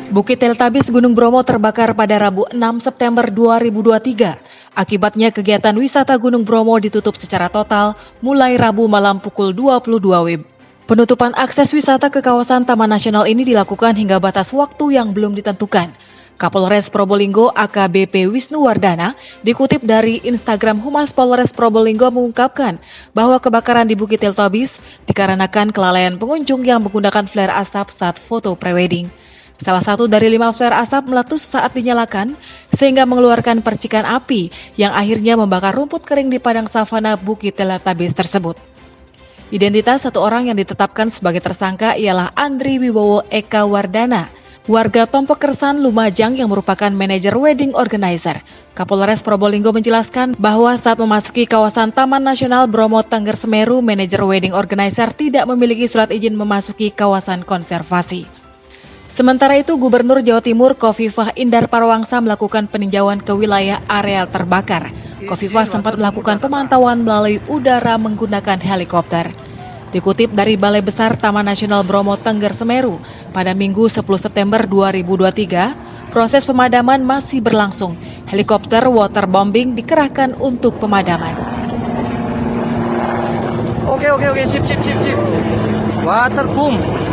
Bukit Teltabis Gunung Bromo terbakar pada Rabu 6 September 2023. Akibatnya kegiatan wisata Gunung Bromo ditutup secara total mulai Rabu malam pukul 22 WIB. Penutupan akses wisata ke kawasan Taman Nasional ini dilakukan hingga batas waktu yang belum ditentukan. Kapolres Probolinggo AKBP Wisnu Wardana dikutip dari Instagram Humas Polres Probolinggo mengungkapkan bahwa kebakaran di Bukit Teltabis dikarenakan kelalaian pengunjung yang menggunakan flare asap saat foto prewedding. Salah satu dari 5 flare asap meletus saat dinyalakan sehingga mengeluarkan percikan api yang akhirnya membakar rumput kering di padang savana Bukit Teltabis tersebut. Identitas satu orang yang ditetapkan sebagai tersangka ialah Andri Wibowo Eka Wardana, warga Tompekersan, Lumajang yang merupakan manajer wedding organizer. Kapolres Probolinggo menjelaskan bahwa saat memasuki kawasan Taman Nasional Bromo Tengger Semeru, manajer wedding organizer tidak memiliki surat izin memasuki kawasan konservasi. Sementara itu, Gubernur Jawa Timur Khofifah Indar Parawansa melakukan peninjauan ke wilayah areal terbakar. Khofifah sempat melakukan pemantauan melalui udara menggunakan helikopter. Dikutip dari Balai Besar Taman Nasional Bromo Tengger Semeru, pada Minggu 10 September 2023, proses pemadaman masih berlangsung. Helikopter waterbombing dikerahkan untuk pemadaman. Oke, sip. Waterboom.